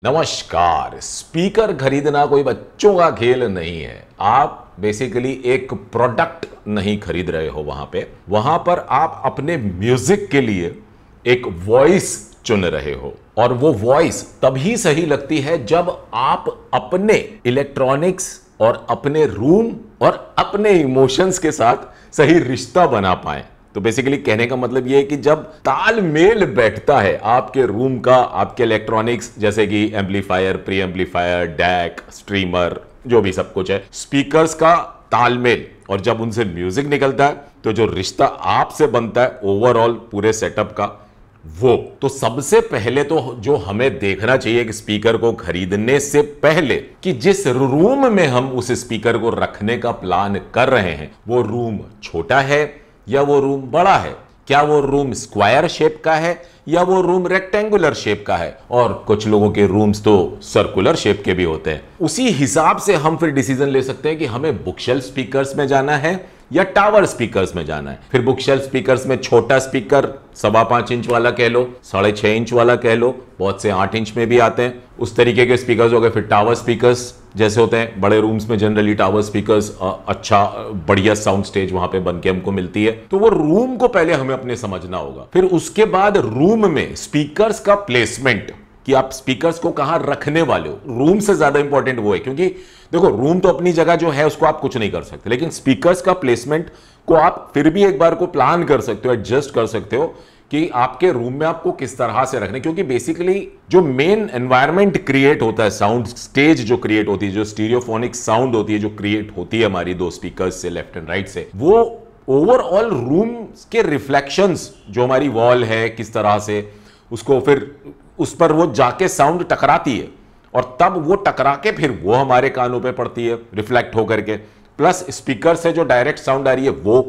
नमस्कार। स्पीकर खरीदना कोई बच्चों का खेल नहीं है। आप बेसिकली एक प्रोडक्ट नहीं खरीद रहे हो। वहां पर आप अपने म्यूजिक के लिए एक वॉइस चुन रहे हो, और वो वॉइस तभी सही लगती है जब आप अपने इलेक्ट्रॉनिक्स और अपने रूम और अपने इमोशंस के साथ सही रिश्ता बना पाए। तो बेसिकली कहने का मतलब यह है कि जब तालमेल बैठता है आपके रूम का, आपके इलेक्ट्रॉनिक्स जैसे कि amplifier, pre amplifier, DAC, streamer, जो भी सब कुछ है, स्पीकर्स का तालमेल, और जब उनसे म्यूजिक निकलता है तो जो रिश्ता आपसे बनता है ओवरऑल पूरे सेटअप का, वो तो सबसे पहले तो जो हमें देखना चाहिए कि स्पीकर को खरीदने से पहले कि जिस रूम में हम उस स्पीकर को रखने का प्लान कर रहे हैं वो रूम छोटा है या वो रूम बड़ा है, क्या वो रूम स्क्वायर शेप का है या वो रूम रेक्टेंगुलर शेप का है, और कुछ लोगों के रूम्स तो सर्कुलर शेप के भी होते हैं। उसी हिसाब से हम फिर डिसीजन ले सकते हैं कि हमें बुकशेल्फ स्पीकर्स में जाना है या टावर स्पीकर्स में जाना है। फिर बुकशेल्फ स्पीकर्स में छोटा स्पीकर 5.25 इंच वाला कह लो, 6.5 इंच वाला कह लो, बहुत से 8 इंच में भी आते हैं, उस तरीके के स्पीकर्स हो गए। फिर टावर स्पीकर्स जैसे होते हैं, बड़े रूम्स में जनरली टावर स्पीकर्स अच्छा बढ़िया साउंड स्टेज वहां पे बन के हमको मिलती है। तो वो रूम को पहले हमें अपने समझना होगा। फिर उसके बाद रूम में स्पीकर्स का प्लेसमेंट, कि आप स्पीकर्स को कहां रखने वाले हो, रूम से ज्यादा इंपॉर्टेंट वो है। क्योंकि देखो, रूम तो अपनी जगह जो है उसको आप कुछ नहीं कर सकते, लेकिन स्पीकर्स का प्लेसमेंट को आप फिर भी एक बार को प्लान कर सकते हो, एडजस्ट कर सकते हो कि आपके रूम में आपको किस तरह से रखने। क्योंकि बेसिकली जो मेन एनवायरनमेंट क्रिएट होता है, साउंड स्टेज जो क्रिएट होती है, जो स्टीरियोफोनिक साउंड होती है जो क्रिएट होती है हमारी दो स्पीकर्स से, लेफ्ट एंड राइट से, वो ओवरऑल रूम के रिफ्लेक्शंस जो हमारी वॉल है किस तरह से उसको फिर उस पर वो जाके साउंड टकराती है, और तब वो टकरा के फिर वो हमारे कानों पे पड़ती है रिफ्लेक्ट होकर के, प्लस स्पीकर से जो डायरेक्ट साउंड आ रही है वो।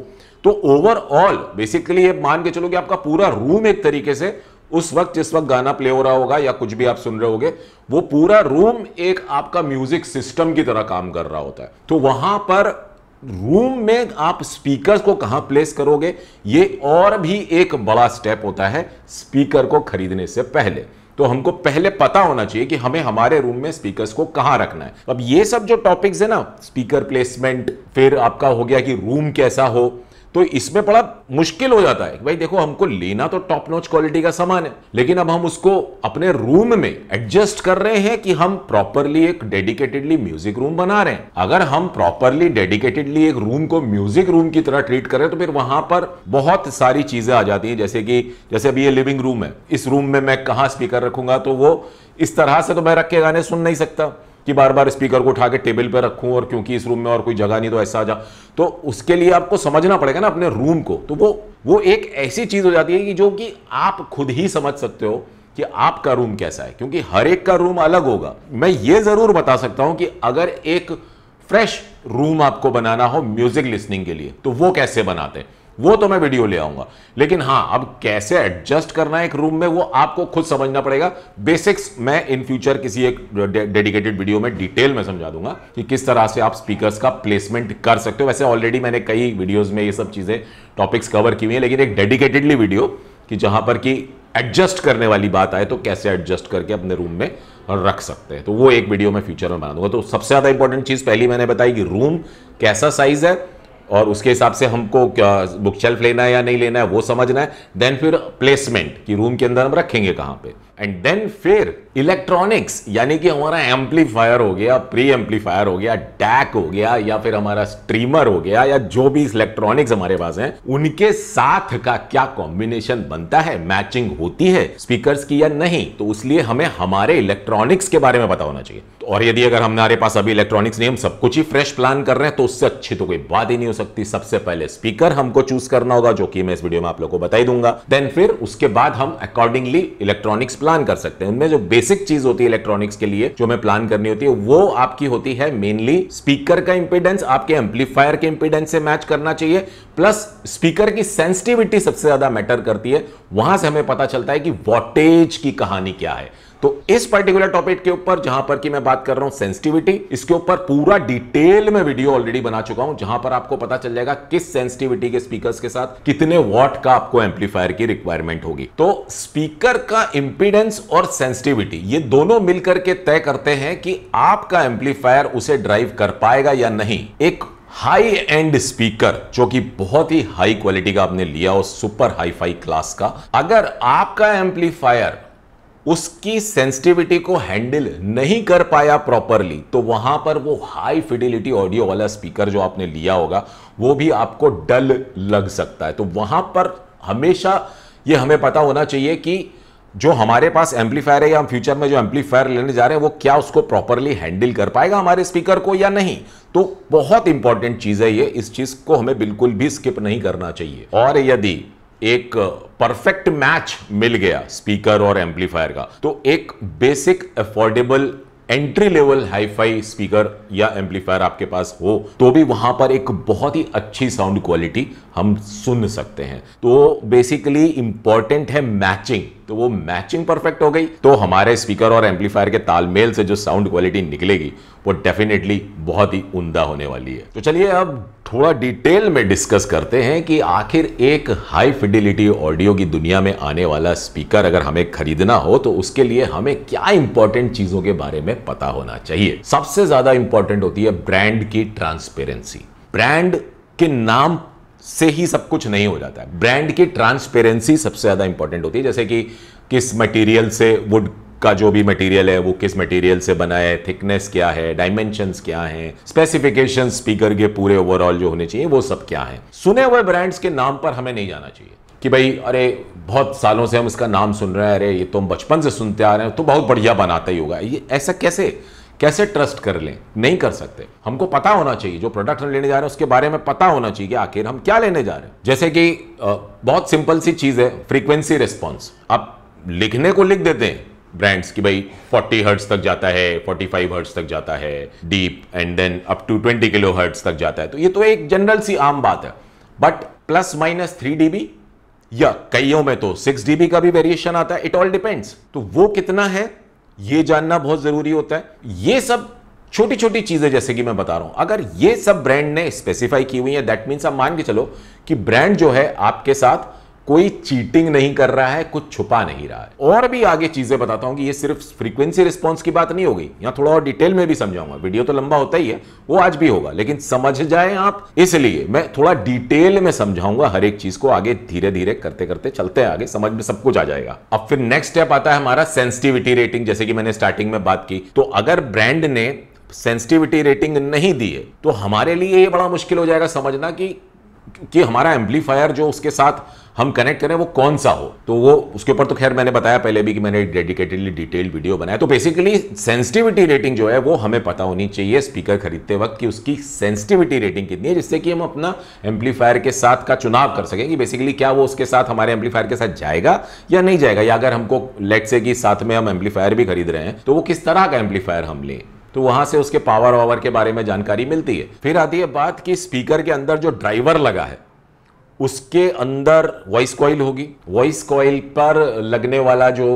तो ओवरऑल बेसिकली ये मान के चलो कि आपका पूरा रूम एक तरीके से उस वक्त जिस वक्त गाना प्ले हो रहा होगा या कुछ भी आप सुन रहे होगे, वो पूरा रूम एक आपका म्यूजिक सिस्टम की तरह काम कर रहा होता है। तो वहां पर रूम में आप स्पीकर्स को कहां प्लेस करोगे, ये और भी एक बड़ा स्टेप होता है स्पीकर को खरीदने से पहले। तो हमको पहले पता होना चाहिए कि हमें हमारे रूम में स्पीकर्स को कहां रखना है। अब ये सब जो टॉपिक्स है ना, स्पीकर प्लेसमेंट, फिर आपका हो गया कि रूम कैसा हो, तो इसमें बड़ा मुश्किल हो जाता है। भाई देखो, हमको लेना तो टॉप नॉच क्वालिटी का सामान है, लेकिन अब हम उसको अपने रूम में एडजस्ट कर रहे हैं कि हम प्रॉपरली एक डेडिकेटेडली म्यूजिक रूम बना रहे हैं। अगर हम प्रॉपरली डेडिकेटेडली एक रूम को म्यूजिक रूम की तरह ट्रीट करें तो फिर वहां पर बहुत सारी चीजें आ जाती हैं। जैसे अभी ये लिविंग रूम है, इस रूम में मैं कहां स्पीकर रखूंगा, तो वो इस तरह से तो मैं रख के गाने सुन नहीं सकता कि बार बार स्पीकर को उठा के टेबल पे रखूं, और क्योंकि इस रूम में और कोई जगह नहीं तो ऐसा आ जा। तो उसके लिए आपको समझना पड़ेगा ना अपने रूम को। तो वो एक ऐसी चीज हो जाती है कि जो कि आप खुद ही समझ सकते हो कि आपका रूम कैसा है, क्योंकि हर एक का रूम अलग होगा। मैं ये जरूर बता सकता हूं कि अगर एक फ्रेश रूम आपको बनाना हो म्यूजिक लिसनिंग के लिए तो वो कैसे बनाते हैं, वो तो मैं वीडियो ले आऊंगा। लेकिन हां, अब कैसे एडजस्ट करना है एक रूम में वो आपको खुद समझना पड़ेगा। बेसिक्स मैं इन फ्यूचर किसी एक डेडिकेटेड वीडियो में डिटेल में समझा दूंगा कि किस तरह से आप स्पीकर्स का प्लेसमेंट कर सकते हो। वैसे ऑलरेडी मैंने कई वीडियोस में ये सब चीजें टॉपिक्स कवर की हुई है, लेकिन एक डेडिकेटेडली वीडियो कि जहां पर कि एडजस्ट करने वाली बात आए तो कैसे एडजस्ट करके अपने रूम में रख सकते हैं, तो वो एक वीडियो में फ्यूचर में बना दूंगा। तो सबसे ज्यादा इंपॉर्टेंट चीज पहली मैंने बताई कि रूम कैसा साइज है, और उसके हिसाब से हमको क्या बुक शेल्फ लेना है या नहीं लेना है वो समझना है। देन फिर प्लेसमेंट कि रूम के अंदर हम रखेंगे कहां पे, एंड देन फिर इलेक्ट्रॉनिक्स, यानी कि हमारा एम्पलीफायर हो गया, प्री एम्पलीफायर हो गया, डैक हो गया, या फिर हमारा स्ट्रीमर हो गया, या जो भी इलेक्ट्रॉनिक्स हमारे पास हैं, उनके साथ का क्या कॉम्बिनेशन बनता है, मैचिंग होती है स्पीकर्स की या नहीं। तो इसलिए हमें हमारे इलेक्ट्रॉनिक्स के बारे में पता होना चाहिए। और यदि अगर हमारे पास अभी इलेक्ट्रॉनिक्स नहीं, हम सब कुछ ही फ्रेश प्लान कर रहे हैं, तो उससे अच्छी तो कोई बात ही नहीं हो सकती। सबसे पहले स्पीकर हमको चूज करना होगा, जो कि मैं इस वीडियो में आप लोगों को बता ही दूंगा। देन फिर उसके बाद हम अकॉर्डिंगली इलेक्ट्रॉनिक्स प्लान कर सकते हैं। उनमें जो बेसिक चीज होती है इलेक्ट्रॉनिक्स के लिए जो हमें प्लान करनी होती है, वो आपकी होती है मेनली स्पीकर का इंपीडेंस आपके एम्पलीफायर के इंपीडेंस से मैच करना चाहिए, प्लस स्पीकर की सेंसिटिविटी सबसे ज्यादा मैटर करती है। वहां से हमें पता चलता है कि वोल्टेज की कहानी क्या है। तो इस पर्टिकुलर टॉपिक के ऊपर जहां पर कि मैं बात कर रहा हूं सेंसिटिविटी, इसके ऊपर पूरा डिटेल में वीडियो ऑलरेडी बना चुका हूं, जहां पर आपको पता चल जाएगा किस सेंसिटिविटी के स्पीकर्स के साथ कितने वॉट का आपको एम्पलीफायर की रिक्वायरमेंट होगी। तो स्पीकर का इंपीडेंस और सेंसिटिविटी ये दोनों मिलकर के तय करते हैं कि आपका एम्पलीफायर उसे ड्राइव कर पाएगा या नहीं। एक हाई एंड स्पीकर जो कि बहुत ही हाई क्वालिटी का आपने लिया हो, सुपर हाई फाई क्लास का, अगर आपका एम्पलीफायर उसकी सेंसिटिविटी को हैंडल नहीं कर पाया प्रॉपरली, तो वहां पर वो हाई फिडिलिटी ऑडियो वाला स्पीकर जो आपने लिया होगा वो भी आपको डल लग सकता है। तो वहां पर हमेशा ये हमें पता होना चाहिए कि जो हमारे पास एम्पलीफायर है या हम फ्यूचर में जो एम्पलीफायर लेने जा रहे हैं वो क्या उसको प्रॉपरली हैंडल कर पाएगा हमारे स्पीकर को या नहीं। तो बहुत इंपॉर्टेंट चीज है ये, इस चीज को हमें बिल्कुल भी स्किप नहीं करना चाहिए। और यदि एक परफेक्ट मैच मिल गया स्पीकर और एम्पलीफायर का, तो एक basic affordable entry level hi fi speaker या एम्पलीफायर आपके पास हो तो भी वहां पर एक बहुत ही अच्छी साउंड क्वालिटी हम सुन सकते हैं। तो बेसिकली इंपॉर्टेंट है मैचिंग। तो वो मैचिंग परफेक्ट हो गई तो हमारे स्पीकर और एम्पलीफायर के तालमेल से जो साउंड क्वालिटी निकलेगी वो डेफिनेटली बहुत ही उम्दा होने वाली है। तो चलिए अब थोड़ा डिटेल में डिस्कस करते हैं कि आखिर एक हाई फिडिलिटी ऑडियो की दुनिया में आने वाला स्पीकर अगर हमें खरीदना हो तो उसके लिए हमें क्या इंपॉर्टेंट चीजों के बारे में पता होना चाहिए। सबसे ज्यादा इंपॉर्टेंट होती है ब्रांड की ट्रांसपेरेंसी। ब्रांड के नाम से ही सब कुछ नहीं हो जाता है, ब्रांड की ट्रांसपेरेंसी सबसे ज्यादा इंपॉर्टेंट होती है। जैसे कि किस मटेरियल से, वुड का जो भी मटेरियल है वो किस मटेरियल से बना है, थिकनेस क्या है, डायमेंशंस क्या हैं, स्पेसिफिकेशन स्पीकर के पूरे ओवरऑल जो होने चाहिए वो सब क्या है। सुने हुए ब्रांड्स के नाम पर हमें नहीं जाना चाहिए कि भाई अरे बहुत सालों से हम इसका नाम सुन रहे हैं, अरे ये तो हम बचपन से सुनते आ रहे हैं तो बहुत बढ़िया बनाता ही होगा। ये ऐसा कैसे ट्रस्ट कर लें? नहीं कर सकते। हमको पता होना चाहिए जो प्रोडक्ट हम लेने जा रहे हैं उसके बारे में पता होना चाहिए कि आखिर हम क्या लेने जा रहे हैं। जैसे कि बहुत सिंपल सी चीज है फ्रीक्वेंसी रिस्पॉन्स। आप लिखने को लिख देते हैं ब्रांड्स की भाई 40 हर्ट्ज तक जाता है, 45 हर्ट्ज तक जाता है deep, and then up to 20 kilo hertz तक जाता है। तो ये तो एक जनरल सी आम बात है, बट प्लस माइनस 3 dB या कईयों में तो 6 dB का भी वेरिएशन आता है। It all depends. तो वो कितना है ये जानना बहुत जरूरी होता है। ये सब छोटी छोटी चीजें जैसे कि मैं बता रहा हूं, अगर ये सब ब्रांड ने स्पेसिफाई की हुई है दैट मीन्स आप मान के चलो कि ब्रांड जो है आपके साथ कोई चीटिंग नहीं कर रहा है, कुछ छुपा नहीं रहा है। और भी आगे चीजें बताता हूं कि ये सिर्फ फ्रीक्वेंसी रिस्पांस की बात नहीं हो गई, यहां थोड़ा और डिटेल में भी समझाऊंगा। वीडियो तो लंबा होता ही है, वो आज भी होगा, लेकिन समझ जाए आप इसलिए मैं थोड़ा डिटेल में समझाऊंगा हर एक चीज को। आगे धीरे धीरे करते करते चलते हैं आगे, समझ में सब कुछ आ जाएगा। अब फिर नेक्स्ट स्टेप आता है हमारा सेंसिटिविटी रेटिंग। जैसे कि मैंने स्टार्टिंग में बात की, तो अगर ब्रांड ने सेंसिटिविटी रेटिंग नहीं दी है तो हमारे लिए ये बड़ा मुश्किल हो जाएगा समझना कि हमारा एम्पलीफायर जो उसके साथ हम कनेक्ट करें वो कौन सा हो। तो वो उसके ऊपर तो खैर मैंने बताया पहले भी कि मैंने एक डेडिकेटेडली डिटेल्ड वीडियो बनाया। तो बेसिकली सेंसिटिविटी रेटिंग जो है वो हमें पता होनी चाहिए स्पीकर खरीदते वक्त कि उसकी सेंसिटिविटी रेटिंग कितनी है, जिससे कि हम अपना एम्पलीफायर के साथ का चुनाव कर सकें कि बेसिकली क्या वो उसके साथ हमारे एम्पलीफायर के साथ जाएगा या नहीं जाएगा, या अगर हमको लेट से कि साथ में हम एम्पलीफायर भी खरीद रहे हैं तो वो किस तरह का एम्पलीफायर हम लें। तो वहां से उसके पावर के बारे में जानकारी मिलती है। फिर आती है बात कि स्पीकर के अंदर जो ड्राइवर लगा है उसके अंदर वॉइस कॉइल होगी। वॉइस कॉइल पर लगने वाला जो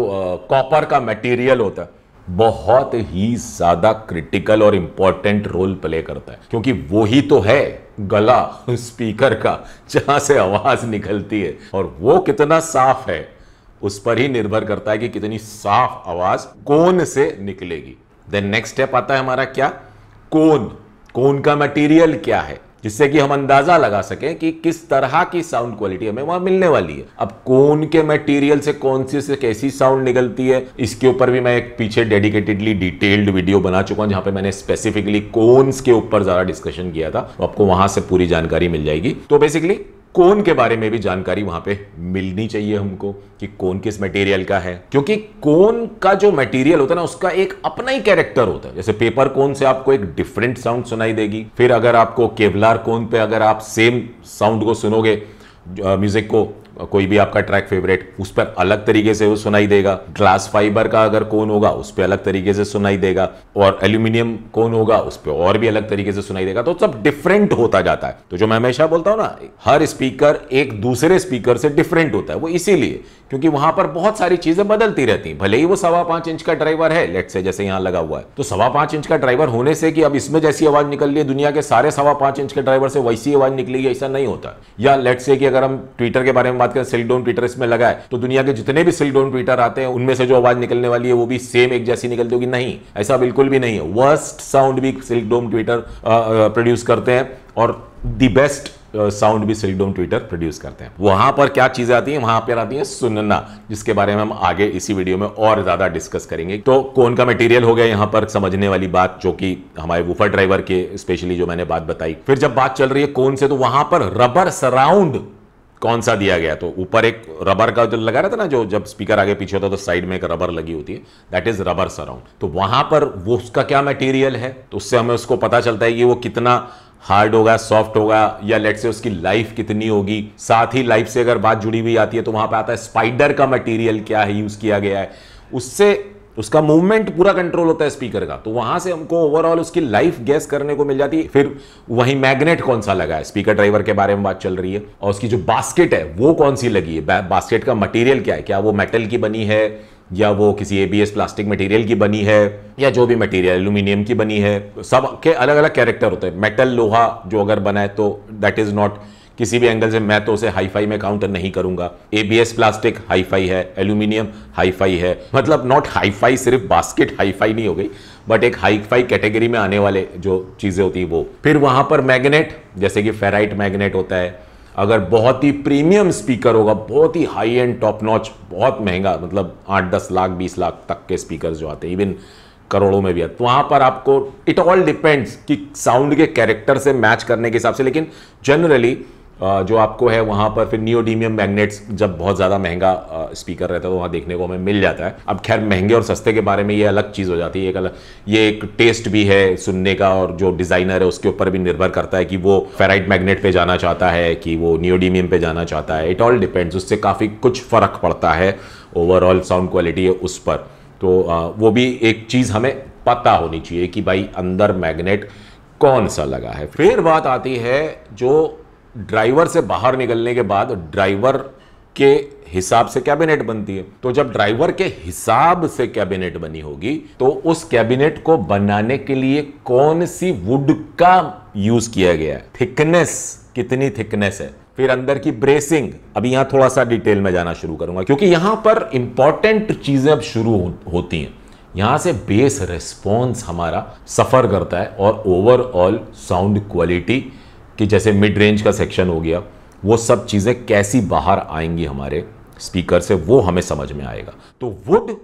कॉपर का मटेरियल होता है बहुत ही ज्यादा क्रिटिकल और इंपॉर्टेंट रोल प्ले करता है, क्योंकि वो ही तो है गला स्पीकर का जहां से आवाज निकलती है, और वो कितना साफ है उस पर ही निर्भर करता है कि कितनी साफ आवाज कोन से निकलेगी। देन नेक्स्ट स्टेप आता है हमारा क्या, कोन का मटेरियल क्या है, जिससे कि हम अंदाजा लगा सकें कि किस तरह की साउंड क्वालिटी हमें वहां मिलने वाली है। अब कोन के मटेरियल से कौन सी से कैसी साउंड निकलती है इसके ऊपर भी मैं एक पीछे डेडिकेटेडली डिटेल्ड वीडियो बना चुका हूं जहां पे मैंने स्पेसिफिकली कोन्स के ऊपर ज्यादा डिस्कशन किया था, तो आपको वहां से पूरी जानकारी मिल जाएगी। तो बेसिकली कोन के बारे में भी जानकारी वहां पे मिलनी चाहिए हमको कि कोन किस मटेरियल का है, क्योंकि कोन का जो मटेरियल होता है ना उसका एक अपना ही कैरेक्टर होता है। जैसे पेपर कोन से आपको एक डिफरेंट साउंड सुनाई देगी, फिर अगर आपको केवलार कोन पे अगर आप सेम साउंड को सुनोगे, म्यूजिक को कोई भी आपका ट्रैक फेवरेट उस पर अलग तरीके से वो सुनाई देगा। ग्लास फाइबर का अगर कोन होगा उस पर अलग तरीके से सुनाई देगा, और एल्यूमिनियम कोन होगा उस पर और भी अलग तरीके से सुनाई देगा। तो सब डिफरेंट होता जाता है। तो जो मैं हमेशा बोलता हूं ना, हर स्पीकर एक दूसरे स्पीकर से डिफरेंट होता है, वो इसीलिए क्योंकि वहां पर बहुत सारी चीजें बदलती रहती हैं। भले ही वो 5.25 इंच का ड्राइवर है, लेट से जैसे यहां लगा हुआ है, तो 5.25 इंच का ड्राइवर होने से कि अब इसमें जैसी आवाज निकल रही है दुनिया के सारे 5.25 इंच के ड्राइवर से वैसी आवाज निकलेगी, ऐसा नहीं होता। या लेट से कि अगर हम ट्विटर के बारे में बात करें, सिलिकॉन ट्विटर इसमें लगा है, तो दुनिया के जितने भी सिलिकॉन ट्विटर आते हैं उनमें से जो आवाज निकलने वाली है वो भी सेम एक जैसी निकलती होगी, नहीं, ऐसा बिल्कुल भी नहीं है। वर्स्ट साउंड भी सिलिकॉन ट्विटर प्रोड्यूस करते हैं और द बेस्ट साउंड भी सिलिकॉन ट्विटर प्रोड्यूस करते हैं। वहां पर क्या चीजें आती हैं, वहां पर आती है सुनना, जिसके बारे में हम आगे इसी वीडियो में और ज्यादा डिस्कस करेंगे। तो कौन का मटेरियल हो गया यहां पर समझने वाली बात, जो कि हमारे वूफर ड्राइवर के स्पेशली जो मैंने बात बताई। फिर जब बात चल रही है कौन से, तो वहां पर रबर सराउंड कौन सा दिया गया, तो ऊपर एक रबर का जो लगा रहता ना, जो जब स्पीकर आगे पीछे होता है तो साइड में एक रबर लगी होती है, दैट इज रबर सराउंड। तो वहां पर वो उसका क्या मटेरियल है, तो उससे हमें उसको पता चलता है कि वो कितना हार्ड होगा, सॉफ्ट होगा, या लेट से उसकी लाइफ कितनी होगी। साथ ही लाइफ से अगर बात जुड़ी हुई आती है तो वहां पे आता है स्पाइडर का मटेरियल क्या है, यूज किया गया है, उससे उसका मूवमेंट पूरा कंट्रोल होता है स्पीकर का, तो वहां से हमको ओवरऑल उसकी लाइफ गैस करने को मिल जाती है। फिर वही मैग्नेट कौन सा लगा है, स्पीकर ड्राइवर के बारे में बात चल रही है, और उसकी जो बास्केट है वो कौन सी लगी है, बास्केट का मटेरियल क्या है, क्या वो मेटल की बनी है या वो किसी एबीएस प्लास्टिक मटेरियल की बनी है, या जो भी मटेरियल एल्यूमिनियम की बनी है। सब के अलग अलग कैरेक्टर होते हैं। मेटल लोहा जो अगर बना है तो दैट इज नॉट, किसी भी एंगल से मैं तो उसे हाईफाई में काउंट नहीं करूंगा। एबीएस प्लास्टिक हाईफाई है, एल्यूमिनियम हाईफाई है, मतलब नॉट हाईफाई सिर्फ बास्केट हाईफाई नहीं हो गई, बट एक हाईफाई कैटेगरी में आने वाले जो चीजें होती है वो। फिर वहां पर मैग्नेट, जैसे कि फेराइट मैग्नेट होता है, अगर बहुत ही प्रीमियम स्पीकर होगा, बहुत ही हाई एंड टॉप नॉच, बहुत महंगा, मतलब 8-10 लाख 20 लाख तक के स्पीकर जो आते हैं, इवन करोड़ों में भी है, तो वहां पर आपको इट ऑल डिपेंड्स कि साउंड के कैरेक्टर से मैच करने के हिसाब से। लेकिन जनरली जो आपको है वहां पर फिर नियोडीमियम मैग्नेट्स, जब बहुत ज्यादा महंगा स्पीकर रहता है तो वहां देखने को हमें मिल जाता है। अब खैर महंगे और सस्ते के बारे में ये अलग चीज हो जाती है, एक अलग, ये एक टेस्ट भी है सुनने का, और जो डिजाइनर है उसके ऊपर भी निर्भर करता है कि वो फेराइट मैग्नेट पे जाना चाहता है कि वो नियोडीमियम पे जाना चाहता है। इट ऑल डिपेंड्स, उससे काफी कुछ फर्क पड़ता है ओवरऑल साउंड क्वालिटी है उस पर। तो वो भी एक चीज हमें पता होनी चाहिए कि भाई अंदर मैग्नेट कौन सा लगा है। फिर बात आती है जो ड्राइवर से बाहर निकलने के बाद ड्राइवर के हिसाब से कैबिनेट बनती है। तो जब ड्राइवर के हिसाब से कैबिनेट बनी होगी तो उस कैबिनेट को बनाने के लिए कौन सी वुड का यूज किया गया है, थिकनेस कितनी थिकनेस है, फिर अंदर की ब्रेसिंग। अभी यहां थोड़ा सा डिटेल में जाना शुरू करूंगा क्योंकि यहां पर इंपॉर्टेंट चीजें अब शुरू होती हैं। यहां से बेस रिस्पॉन्स हमारा सफर करता है और ओवरऑल साउंड क्वालिटी कि जैसे मिड रेंज का सेक्शन हो गया, वो सब चीजें कैसी बाहर आएंगी हमारे स्पीकर से, वो हमें समझ में आएगा। तो वुड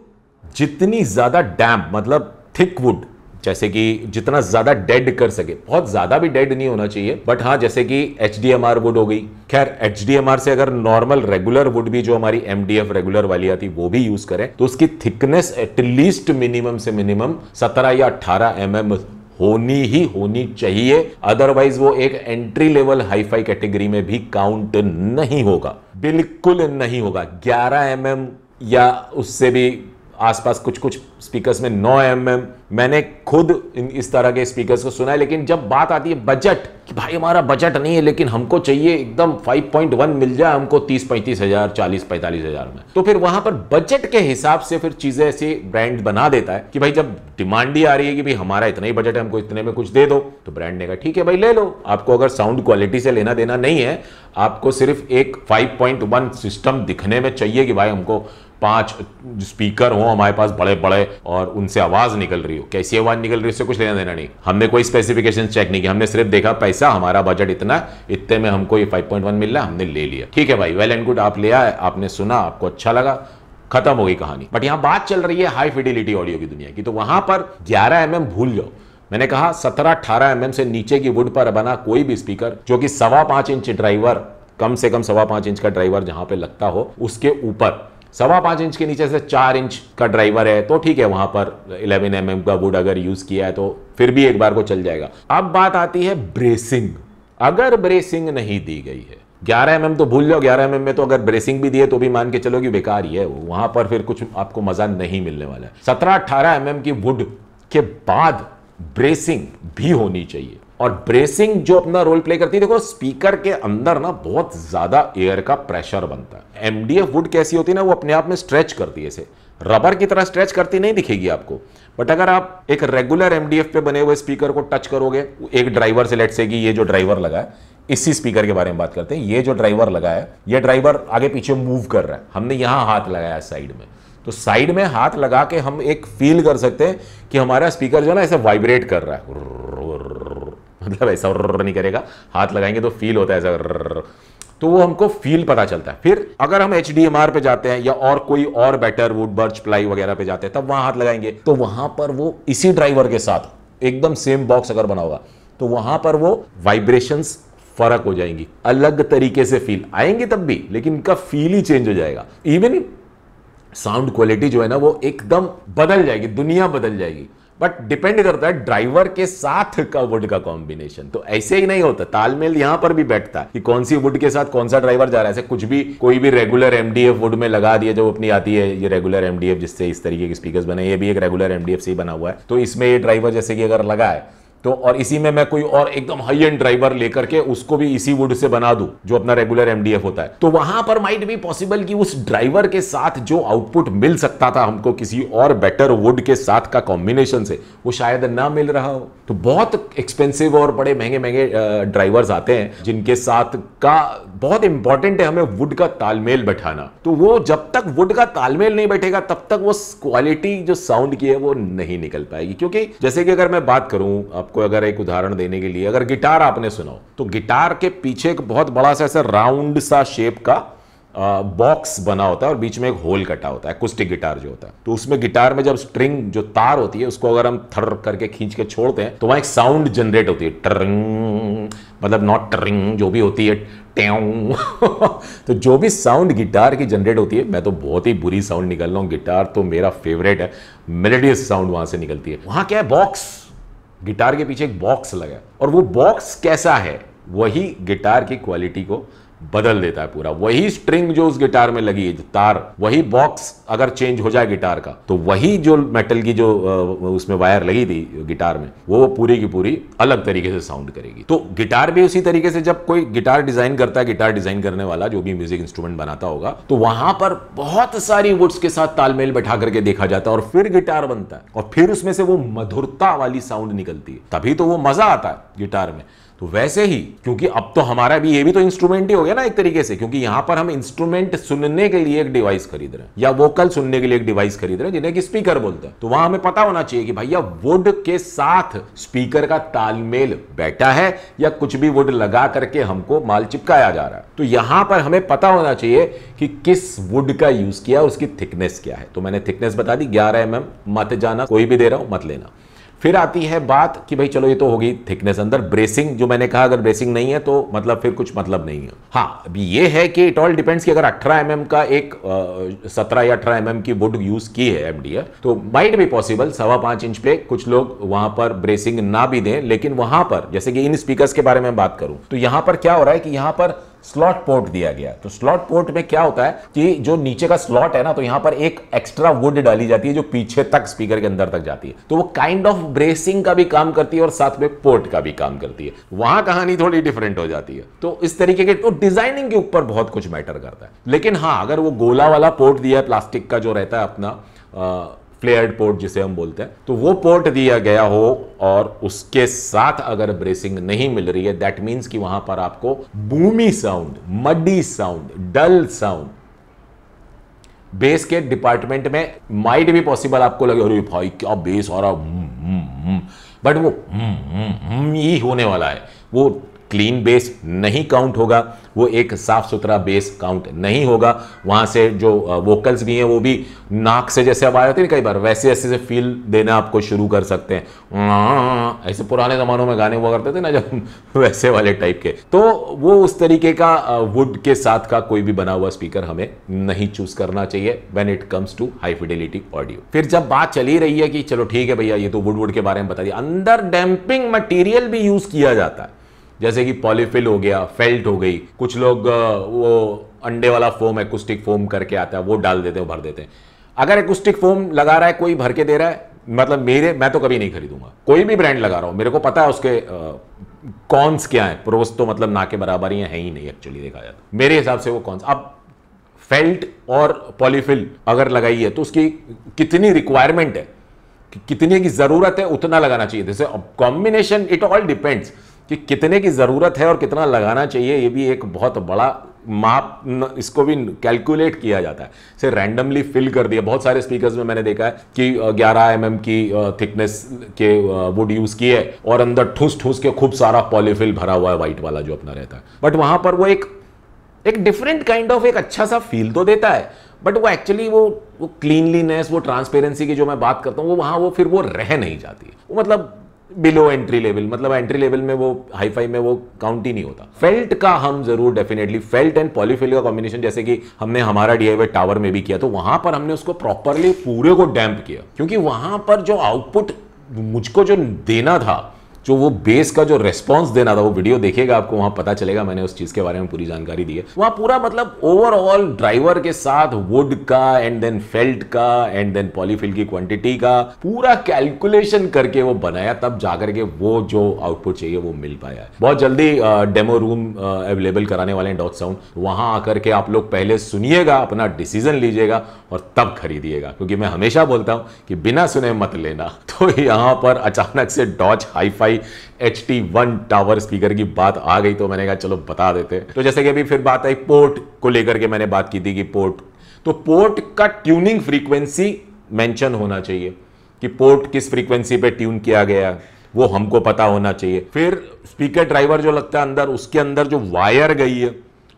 जितनी ज्यादा डैम्प, मतलब थिक वुड, जैसे कि जितना ज्यादा डेड कर सके, बहुत ज्यादा भी डेड नहीं होना चाहिए, बट हाँ जैसे कि एचडीएमआर वुड हो गई। खैर एचडीएमआर से अगर नॉर्मल रेगुलर वुड भी जो हमारी एमडीएफ रेगुलर वाली आती वो भी यूज करें तो उसकी थिकनेस एटलीस्ट मिनिमम से मिनिमम 17 या 18 mm होनी चाहिए, अदरवाइज वो एक एंट्री लेवल हाईफाई कैटेगरी में भी काउंट नहीं होगा, बिल्कुल नहीं होगा। 11 mm या उससे भी आसपास कुछ स्पीकर्स में 9 mm मैंने खुद इस तरह के स्पीकर्स को सुना है। लेकिन जब बात आती है बजट कि भाई हमारा बजट नहीं है लेकिन हमको चाहिए एकदम 5.1 मिल जाए हमको 30-35 हजार 40-45 हजार में, तो फिर वहां पर बजट के हिसाब से फिर चीजें ऐसी ब्रांड बना देता है कि भाई जब डिमांड ही आ रही है कि भाई हमारा इतना ही बजट है, हमको इतने में कुछ दे दो, तो ब्रांड ने कहा ठीक है भाई ले लो। आपको अगर साउंड क्वालिटी से लेना देना नहीं है, आपको सिर्फ एक 5.1 सिस्टम दिखने में चाहिए कि भाई हमको 5 स्पीकर हो हमारे पास बड़े बड़े और उनसे आवाज निकल रही हो, कैसी आवाज निकल रही है उससे कुछ लेना देना नहीं। हमने कोई स्पेसिफिकेशन चेक नहीं किया, हमने सिर्फ देखा पैसा, हमारा बजट इतना, इतने में हमको ये 5.1 मिल रहा है, हमने ले लिया, ठीक है भाई, वेल एंड गुड, आप ले आए, आपने सुना, आपको अच्छा लगा, खत्म हो गई कहानी। बट यहां बात चल रही है हाई फिडिलिटी ऑडियो की दुनिया की, तो वहां पर 11 mm भूल जाओ। मैंने कहा 17-18 mm से नीचे की वुड पर बना कोई भी स्पीकर जो कि 5.25 इंच ड्राइवर, कम से कम 5.25 इंच का ड्राइवर जहां पे लगता हो, उसके ऊपर 5.25 इंच के नीचे से 4 इंच का ड्राइवर है तो ठीक है, वहां पर 11 mm का वुड अगर यूज किया है तो फिर भी एक बार को चल जाएगा। अब बात आती है ब्रेसिंग। अगर ब्रेसिंग नहीं दी गई है, 11 mm तो भूल जाओ, 11 mm में तो अगर ब्रेसिंग भी दी है तो भी मान के चलो कि बेकार ही है, वहां पर फिर कुछ आपको मजा नहीं मिलने वाला है। 17-18 mm की वुड के बाद ब्रेसिंग भी होनी चाहिए। और ब्रेसिंग जो अपना रोल प्ले करती है, देखो स्पीकर के अंदर ना बहुत ज्यादा एयर का प्रेशर बनता है। एमडीएफ वुड कैसी होती है ना, वो अपने आप में स्ट्रेच करती है, इसे रबर की तरह स्ट्रेच करती नहीं दिखेगी आपको, बट अगर आप एक रेगुलर एमडीएफ पे बने हुए स्पीकर को टच करोगे एक ड्राइवर से, लेट से कि ये जो ड्राइवर लगा है, इसी स्पीकर के बारे में बात करते हैं, ये जो ड्राइवर लगा है, ये ड्राइवर आगे पीछे मूव कर रहा है, हमने यहां हाथ लगाया है साइड में, तो साइड में हाथ लगा के हम एक फील कर सकते हैं कि हमारा स्पीकर जो है ना ऐसे वाइब्रेट कर रहा है, मतलब ऐसा नहीं करेगा, हाथ लगाएंगे तो फील होता है ऐसा, तो वो हमको फील पता चलता है। फिर अगर हम HDMR पे जाते हैं या और कोई और बेटर वुड बर्च प्लाई वगैरह पे जाते हैं, तब वहां हाथ लगाएंगे तो वहां पर वो इसी ड्राइवर के साथ एकदम सेम बॉक्स अगर बना होगा तो वहां पर वो वाइब्रेशंस फर्क हो जाएंगी, अलग तरीके से फील आएंगे तब भी, लेकिन उनका फील ही चेंज हो जाएगा। इवन साउंड क्वालिटी जो है ना वो एकदम बदल जाएगी, दुनिया बदल जाएगी। बट डिपेंड करता है ड्राइवर के साथ का वुड का कॉम्बिनेशन, तो ऐसे ही नहीं होता, तालमेल यहां पर भी बैठता है कि कौन सी वुड के साथ कौन सा ड्राइवर जा रहा है। ऐसे कुछ भी कोई भी रेगुलर एमडीएफ वुड में लगा दिया, जो अपनी आती है ये रेगुलर एमडीएफ जिससे इस तरीके के स्पीकर्स बने, ये भी एक रेगुलर एमडीएफ से ही बना हुआ है, तो इसमें ये ड्राइवर जैसे कि अगर लगा है तो, और इसी में मैं कोई और एकदम हाई एंड ड्राइवर लेकर के उसको भी इसी वुड से बना दूं जो अपना रेगुलर एमडीएफ होता है, तो वहां पर माइट भी पॉसिबल कि उस ड्राइवर के साथ जो आउटपुट मिल सकता था हमको किसी और बेटर वुड के साथ का कॉम्बिनेशन से, वो शायद ना मिल रहा हो। तो बहुत एक्सपेंसिव और बड़े महंगे महंगे ड्राइवर्स आते हैं जिनके साथ का बहुत इंपॉर्टेंट है हमें वुड का तालमेल बैठाना, तो वो जब तक वुड का तालमेल नहीं बैठेगा तब तक वो क्वालिटी जो साउंड की है वो नहीं निकल पाएगी। क्योंकि जैसे कि अगर मैं बात करूं आपको, अगर एक उदाहरण देने के लिए, अगर गिटार आपने सुना हो तो गिटार के पीछे एक बहुत बड़ा सा ऐसा राउंड सा शेप का बॉक्स बना होता है और बीच में एक होल कटा होता है, अकॉस्टिक गिटार जो होता है, तो उसमें गिटार में जब स्ट्रिंग जो तार होती है उसको अगर हम थर करके खींच के छोड़ते हैं तो वहां एक साउंड जनरेट होती है, टरिंग, मतलब नॉट टरिंग जो भी होती है, ट्याऊं तो जो भी साउंड गिटार की जनरेट होती है, मैं तो बहुत ही बुरी साउंड निकल रहा हूं, गिटार तो मेरा फेवरेट है, मेलोडियस साउंड वहां से निकलती है। वहां क्या है, बॉक्स, गिटार के पीछे एक बॉक्स लगा है, और वो बॉक्स कैसा है वही गिटार की क्वालिटी को बदल देता है पूरा। वही स्ट्रिंग जो उस गिटार में लगी है, जो तार, वही बॉक्स अगर चेंज हो जाए गिटार का, तो वही जो मेटल की जो उसमें वायर लगी थी गिटार में, वो पूरी की पूरी अलग तरीके से साउंड करेगी। तो गिटार भी उसी तरीके से, जब कोई गिटार डिजाइन करता है, गिटार डिजाइन करने वाला जो भी म्यूजिक इंस्ट्रूमेंट बनाता होगा, तो वहां पर बहुत सारी वुड्स के साथ तालमेल बैठा करके देखा जाता है और फिर गिटार बनता है, और फिर उसमें से वो मधुरता वाली साउंड निकलती है, तभी तो वो मजा आता है गिटार में। तो वैसे ही, क्योंकि अब तो हमारा भी ये भी तो इंस्ट्रूमेंट ही हो गया ना एक तरीके से, क्योंकि यहां पर हम इंस्ट्रूमेंट सुनने के लिए एक डिवाइस खरीद रहे हैं या वोकल सुनने के लिए एक डिवाइस खरीद रहे हैं जिन्हें कि स्पीकर बोलते हैं, तो वहां हमें पता होना चाहिए कि भैया वुड के साथ स्पीकर का तालमेल बैठा है या कुछ भी वुड लगा करके हमको माल चिपकाया जा रहा है। तो यहां पर हमें पता होना चाहिए कि किस वुड का यूज किया, उसकी थिकनेस क्या है। तो मैंने थिकनेस बता दी 11 mm, मत जाना, कोई भी दे रहा हूं मत लेना। फिर आती है बात कि भाई चलो ये तो होगी थिकनेस, अंदर ब्रेसिंग जो मैंने कहा, अगर ब्रेसिंग नहीं है तो मतलब फिर कुछ मतलब नहीं है। हाँ, अभी ये है कि इट ऑल डिपेंड्स कि अगर 18 mm का एक 17 या 18 mm की वुड यूज की है एमडीएफ, तो माइट भी पॉसिबल 5.25 इंच पे कुछ लोग वहां पर ब्रेसिंग ना भी दें, लेकिन वहां पर जैसे कि इन स्पीकर्स के बारे में बात करूं तो यहां पर क्या हो रहा है कि यहां पर स्लॉट पोर्ट दिया गया। तो स्लॉट पोर्ट में क्या होता है कि जो नीचे का स्लॉट है ना, तो यहां पर एक एक्स्ट्रा वुड डाली जाती है जो पीछे तक स्पीकर के अंदर तक जाती है, तो वो काइंड ऑफ ब्रेसिंग का भी काम करती है और साथ में पोर्ट का भी काम करती है। वहां कहानी थोड़ी डिफरेंट हो जाती है। तो इस तरीके के तो डिजाइनिंग के ऊपर बहुत कुछ मैटर करता है। लेकिन हाँ, अगर वो गोला वाला पोर्ट दिया है प्लास्टिक का जो रहता है अपना फ्लेयर्ड पोर्ट जिसे हम बोलते हैं, तो वो पोर्ट दिया गया हो और उसके साथ अगर ब्रेसिंग नहीं मिल रही है, दैट मींस कि वहां पर आपको बूमी साउंड, मडी साउंड, डल साउंड, बेस के डिपार्टमेंट में माइट भी पॉसिबल आपको लगे अरे भाई क्या बेस आ रहा, बट वो ही होने वाला है, वो क्लीन बेस नहीं काउंट होगा, वो एक साफ सुथरा बेस काउंट नहीं होगा। वहां से जो वोकल्स भी हैं वो भी नाक से जैसे आवाज आती है कई बार, वैसे ऐसे से फील देना आपको शुरू कर सकते हैं। ऐसे पुराने जमानों में गाने हुआ करते थे ना जब, वैसे वाले टाइप के, तो वो उस तरीके का वुड के साथ का कोई भी बना हुआ स्पीकर हमें नहीं चूज करना चाहिए when it comes to high fidelity audio. फिर जब बात चली रही है कि चलो ठीक है भैया ये तो वुड के बारे में बता दिया, अंदर डैम्पिंग मटीरियल भी यूज किया जाता है, जैसे कि पॉलीफिल हो गया, फेल्ट हो गई, कुछ लोग वो अंडे वाला फोम, एक्यूस्टिक फोम करके आता है, वो डाल देते हैं, भर देते हैं। अगर एक्यूस्टिक फोम लगा रहा है कोई, भर के दे रहा है, मतलब मैं तो कभी नहीं खरीदूंगा, कोई भी ब्रांड लगा रहा हूं, मेरे को पता है उसके कॉन्स क्या है, प्रोस तो मतलब ना के बराबर ही है ही नहीं एक्चुअली देखा जाए तो मेरे हिसाब से वो कॉन्स। अब फेल्ट और पॉलीफिल अगर लगाई है तो उसकी कितनी रिक्वायरमेंट है, कितने की जरूरत है उतना लगाना चाहिए। जैसे कॉम्बिनेशन इट ऑल डिपेंड्स कि कितने की जरूरत है और कितना लगाना चाहिए, ये भी एक बहुत बड़ा माप, इसको भी कैलकुलेट किया जाता है। से रैंडमली फिल कर दिया, बहुत सारे स्पीकर्स में मैंने देखा है कि 11 mm की थिकनेस के वुड यूज किए और अंदर ठूस ठूस के खूब सारा पॉलीफिल भरा हुआ है, व्हाइट वाला जो अपना रहता है, बट वहां पर वो एक डिफरेंट काइंड ऑफ एक अच्छा सा फील तो देता है, बट वो एक्चुअली वो क्लीनलीनेस, वो ट्रांसपेरेंसी की जो मैं बात करता हूँ, वो वहां वो फिर वो रह नहीं जाती, वो मतलब बिलो एंट्री लेवल, मतलब एंट्री लेवल में वो हाई फाई में वो काउंट ही नहीं होता। फेल्ट का हम जरूर डेफिनेटली, फेल्ट एंड पॉलीफिल का कॉम्बिनेशन जैसे कि हमने हमारा डीआईवाई टावर में भी किया, तो वहां पर हमने उसको प्रॉपरली पूरे को डैम्प किया, क्योंकि वहां पर जो आउटपुट मुझको जो देना था, जो वो बेस का जो रेस्पॉन्स देना था, वो वीडियो देखिएगा आपको वहां पता चलेगा, मैंने उस चीज के बारे में पूरी जानकारी दी है। वहां पूरा मतलब ओवरऑल ड्राइवर के साथ वुड का एंड देन फेल्ट का एंड देन पॉलीफिल की क्वांटिटी का पूरा कैलकुलेशन करके वो बनाया, तब जाकर के वो जो आउटपुट चाहिए वो मिल पाया है। बहुत जल्दी डेमो रूम अवेलेबल कराने वाले हैं डॉट साउंड, वहां आकर के आप लोग पहले सुनिएगा, अपना डिसीजन लीजिएगा और तब खरीदिएगा, क्योंकि मैं हमेशा बोलता हूं कि बिना सुने मत लेना। तो यहां पर अचानक से Dodge hi-fi HT1 tower speaker की बात आ गई, तो मैंने कहा चलो बता देते। तो जैसे कि अभी फिर बात आई पोर्ट को लेकर के, मैंने बात की थी कि पोर्ट का ट्यूनिंग फ्रीक्वेंसी मेंशन होना चाहिए कि पोर्ट किस फ्रीक्वेंसी पे ट्यून किया गया है, वो हमको पता होना चाहिए। फिर स्पीकर ड्राइवर जो लगता है अंदर, उसके अंदर जो वायर गई है,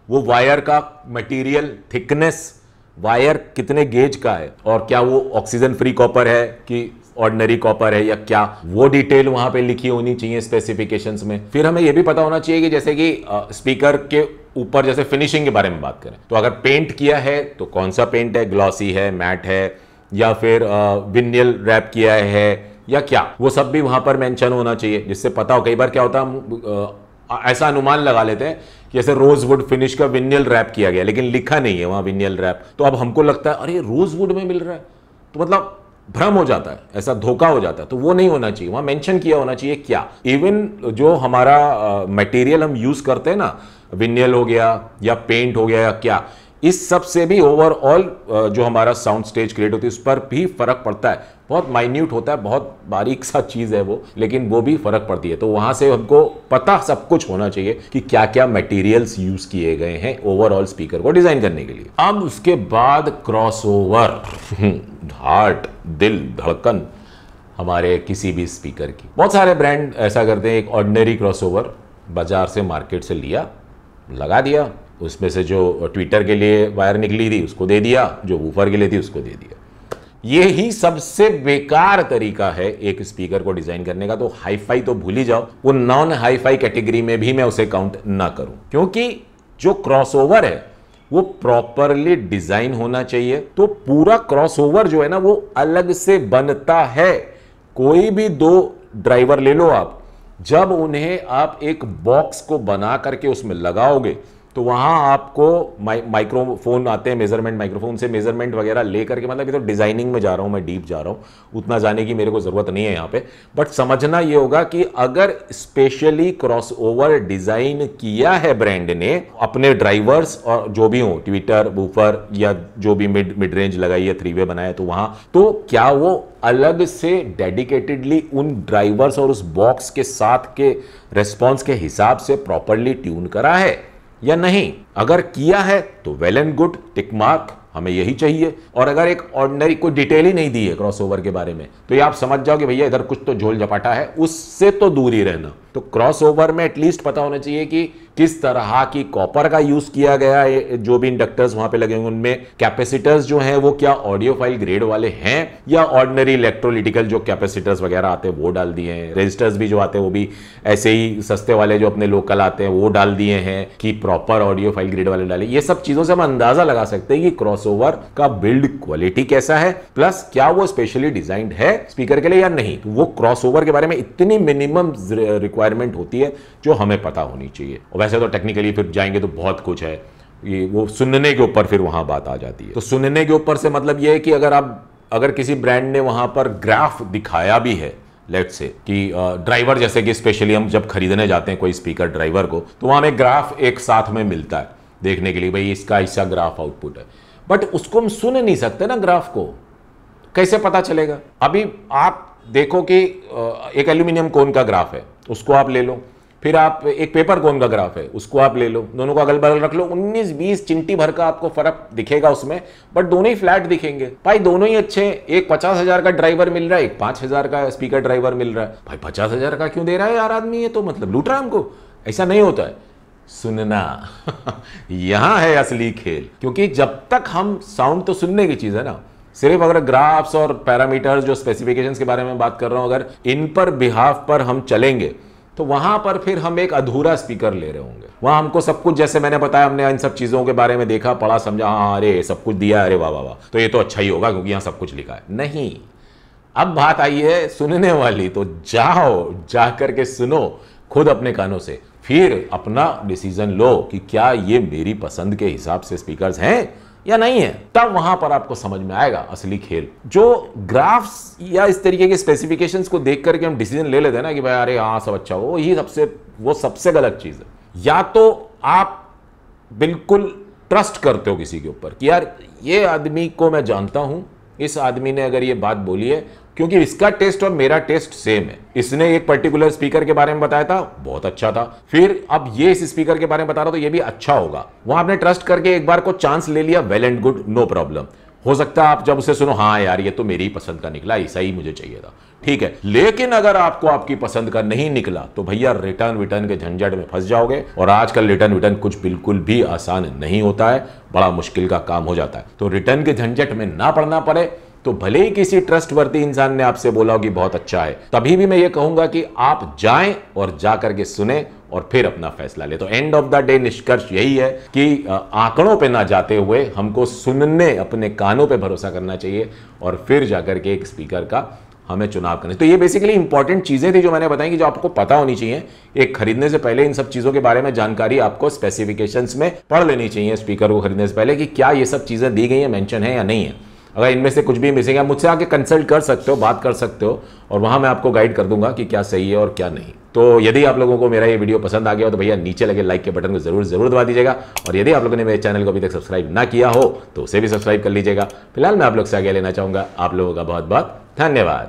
वो वायर का मटेरियल थिकनेस, वायर कितने गेज का है और क्या वो ऑक्सीजन फ्री कॉपर है कि ऑर्डिनरी कॉपर है या क्या, वो डिटेल वहां पे लिखी होनी चाहिए स्पेसिफिकेशंस में। फिर हमें यह भी पता होना चाहिए कि जैसे कि स्पीकर के ऊपर जैसे फिनिशिंग के बारे में बात करें, तो अगर पेंट किया है तो कौन सा पेंट है, ग्लॉसी है, मैट है, या फिर विनियल रैप किया है या क्या, वो सब भी वहां पर मेंशन होना चाहिए, जिससे पता हो। कई बार क्या होता है, ऐसा अनुमान लगा लेते हैं कि जैसे रोजवुड फिनिश का विनियल रैप किया गया, लेकिन लिखा नहीं है वहां विनियल रैप, तो अब हमको लगता है अरे रोजवुड में मिल रहा है, तो मतलब भ्रम हो जाता है, ऐसा धोखा हो जाता है, तो वो नहीं होना चाहिए। वहां मेंशन किया होना चाहिए क्या। इवन जो हमारा मटेरियल हम यूज करते हैं ना, विनियल हो गया या पेंट हो गया या क्या, इस सब से भी ओवरऑल जो हमारा साउंड स्टेज क्रिएट होती है उस पर भी फर्क पड़ता है। बहुत माइन्यूट होता है, बहुत बारीक सा चीज है वो, लेकिन वो भी फर्क पड़ती है। तो वहां से हमको पता सब कुछ होना चाहिए कि क्या क्या मटेरियल्स यूज किए गए हैं ओवरऑल स्पीकर को डिजाइन करने के लिए। अब उसके बाद क्रॉसओवर, हार्ट, दिल, धड़कन हमारे किसी भी स्पीकर की। बहुत सारे ब्रांड ऐसा करते हैं, एक ऑर्डिनरी क्रॉसओवर बाजार से, मार्केट से लिया, लगा दिया, उसमें से जो ट्विटर के लिए वायर निकली थी उसको दे दिया, जो वूफर के लिए थी उसको दे दिया। ये ही सबसे बेकार तरीका है एक स्पीकर को डिजाइन करने का। तो हाई-फाई तो भूल ही जाओ, वो नॉन हाई-फाई कैटेगरी में भी मैं उसे काउंट ना करूं, क्योंकि जो क्रॉसओवर है वो प्रॉपरली डिजाइन होना चाहिए। तो पूरा क्रॉसओवर जो है ना वो अलग से बनता है। कोई भी दो ड्राइवर ले लो आप, जब उन्हें आप एक बॉक्स को बना करके उसमें लगाओगे तो वहां आपको माइक्रोफोन आते हैं, मेजरमेंट माइक्रोफोन से मेजरमेंट वगैरह लेकर के, मतलब ये तो डिजाइनिंग में जा रहा हूं मैं, डीप जा रहा हूं, उतना जाने की मेरे को जरूरत नहीं है यहां पे। बट समझना ये होगा कि अगर स्पेशली क्रॉसओवर डिजाइन किया है ब्रांड ने अपने ड्राइवर्स और जो भी हो, ट्विटर, वूफर या जो भी मिड रेंज लगाई है, 3 वे बनाया, तो वहां तो क्या वो अलग से डेडिकेटेडली उन ड्राइवर्स और उस बॉक्स के साथ के रेस्पॉन्स के हिसाब से प्रॉपरली ट्यून करा है या नहीं। अगर किया है तो well and good, tick mark, हमें यही चाहिए। और अगर एक ऑर्डिनरी कोई डिटेल ही नहीं दी है क्रॉसओवर के बारे में, तो ये आप समझ जाओ कि भैया इधर कुछ तो झोल झपाटा है, उससे तो दूर ही रहना। तो क्रॉसओवर में एटलीस्ट पता होना चाहिए कि किस तरह की कॉपर का यूज किया गया है, जो भी इंडक्टर्स वहां पे लगे होंगे उनमें कैपेसिटर्स जो हैं वो क्या ऑडियोफाइल ग्रेड वाले हैं या ऑर्डिनरी इलेक्ट्रोलिटिकल जो कैपेसिटर्स वगैरह आते हैं वो डाल दिए हैं। रजिस्टर्स भी जो आते हैं वो भी ऐसे ही सस्ते वाले जो अपने लोकल आते हैं वो डाल दिए हैं कि प्रॉपर ऑडियोफाइल ग्रेड वाले डाले। ये सब चीजों से हम अंदाजा लगा सकते हैं कि क्रॉसओवर का बिल्ड क्वालिटी कैसा है, प्लस क्या वो स्पेशली डिजाइंड है स्पीकर के लिए या नहीं। तो वो क्रॉसओवर के बारे में इतनी मिनिमम रिक्वायरमेंट होती है जो हमें पता होनी चाहिए। और वैसे तो टेक्निकली फिर जाएंगे तो बहुत कुछ है, ये वो सुनने के ऊपर फिर वहां बात आ जाती है। तो सुनने के ऊपर से मतलब ये है कि अगर आप अगर किसी ब्रांड ने वहां पर ग्राफ दिखाया भी है, लेट्स से कि ड्राइवर, जैसे कि स्पेशली हम जब खरीदने जाते हैं कोई स्पीकर ड्राइवर को, तो वहां हमें ग्राफ एक साथ में मिलता है देखने के लिए, भाई इसका ऐसा ग्राफ आउटपुट है, बट उसको हम सुन नहीं सकते ना, ग्राफ को कैसे पता चलेगा? अभी आप देखो कि एक एल्यूमिनियम कोन का ग्राफ है, उसको आप ले लो, फिर आप एक पेपर कोन का ग्राफ है, उसको आप ले लो, दोनों को अगल बगल रख लो, 19-20 चिंटी भर का आपको फर्क दिखेगा उसमें, बट दोनों ही फ्लैट दिखेंगे। भाई दोनों ही अच्छे, एक 50,000 का ड्राइवर मिल रहा है, एक 5,000 का स्पीकर ड्राइवर मिल रहा है। भाई 50,000 का क्यों दे रहा है यार आदमी, ये तो मतलब लूट रहा है हमको। ऐसा नहीं होता है, सुनना यहां है असली खेल। क्योंकि जब तक हम, साउंड तो सुनने की चीज है ना, सिर्फ अगर ग्राफ्स और पैरामीटर्स जो स्पेसिफिकेशंस के बारे में बात कर रहा हूं, अगर इन पर बिहाफ पर हम चलेंगे तो वहां पर फिर हम एक अधूरा स्पीकर ले रहे होंगे। वहां हमको सब कुछ, जैसे मैंने बताया, हमने इन सब चीजों के बारे में देखा, पढ़ा, समझा, हाँ अरे सब कुछ दिया, अरे वाह वाह वाह, तो ये तो अच्छा ही होगा क्योंकि यहां सब कुछ लिखा है। नहीं, अब बात आई है सुनने वाली, तो जाओ, जा करके सुनो खुद अपने कानों से, फिर अपना डिसीजन लो कि क्या ये मेरी पसंद के हिसाब से स्पीकर्स हैं या नहीं है। तब वहां पर आपको समझ में आएगा असली खेल। जो ग्राफ्स या इस तरीके के स्पेसिफिकेशंस को देख करके हम डिसीजन ले लेते हैं ना कि भाई अरे हाँ सब अच्छा हो, वो सबसे गलत चीज है। या तो आप बिल्कुल ट्रस्ट करते हो किसी के ऊपर कि यार ये आदमी को मैं जानता हूं, इस आदमी ने अगर ये बात बोली है, क्योंकि इसका टेस्ट और मेरा टेस्ट सेम है, इसने एक पर्टिकुलर स्पीकर के बारे में बताया था, बहुत अच्छा था, फिर अब ये इस स्पीकर के बारे में बता रहा तो ये भी अच्छा होगा। वहां आपने ट्रस्ट करके एक बार को चांस ले लिया, well and good, no problem. हो सकता है आप जब उसे सुनो, हाँ यार ये तो मेरी पसंद का निकला, ऐसा ही मुझे चाहिए था, ठीक है। लेकिन अगर आपको आपकी पसंद का नहीं निकला तो भैया रिटर्न के झंझट में फंस जाओगे। और आजकल रिटर्न कुछ बिल्कुल भी आसान नहीं होता है, बड़ा मुश्किल का काम हो जाता है। तो रिटर्न के झंझट में ना पड़ना पड़े, तो भले ही किसी ट्रस्टवर्दी इंसान ने आपसे बोला हो कि बहुत अच्छा है, तभी भी मैं ये कहूंगा कि आप जाएं और जा करके सुने और फिर अपना फैसला ले। तो एंड ऑफ द डे निष्कर्ष यही है कि आंकड़ों पे ना जाते हुए हमको सुनने, अपने कानों पे भरोसा करना चाहिए और फिर जाकर के एक स्पीकर का हमें चुनाव करना। तो ये बेसिकली इंपॉर्टेंट चीजें थी जो मैंने बताई कि जो आपको पता होनी चाहिए। एक खरीदने से पहले इन सब चीजों के बारे में जानकारी आपको स्पेसिफिकेशंस में पढ़ लेनी चाहिए स्पीकर को खरीदने से पहले, कि क्या ये सब चीजें दी गई है, मेंशन है या नहीं है। अगर इनमें से कुछ भी मिसिंग है, मुझसे आके कंसल्ट कर सकते हो, बात कर सकते हो, और वहां मैं आपको गाइड कर दूंगा कि क्या सही है और क्या नहीं। तो यदि आप लोगों को मेरा ये वीडियो पसंद आ गया हो तो भैया नीचे लगे लाइक के बटन को जरूर दबा दीजिएगा। और यदि आप लोगों ने मेरे चैनल को अभी तक सब्सक्राइब ना किया हो तो उसे भी सब्सक्राइब कर लीजिएगा। फिलहाल मैं आप लोग से आगे लेना चाहूंगा। आप लोगों का बहुत बहुत धन्यवाद।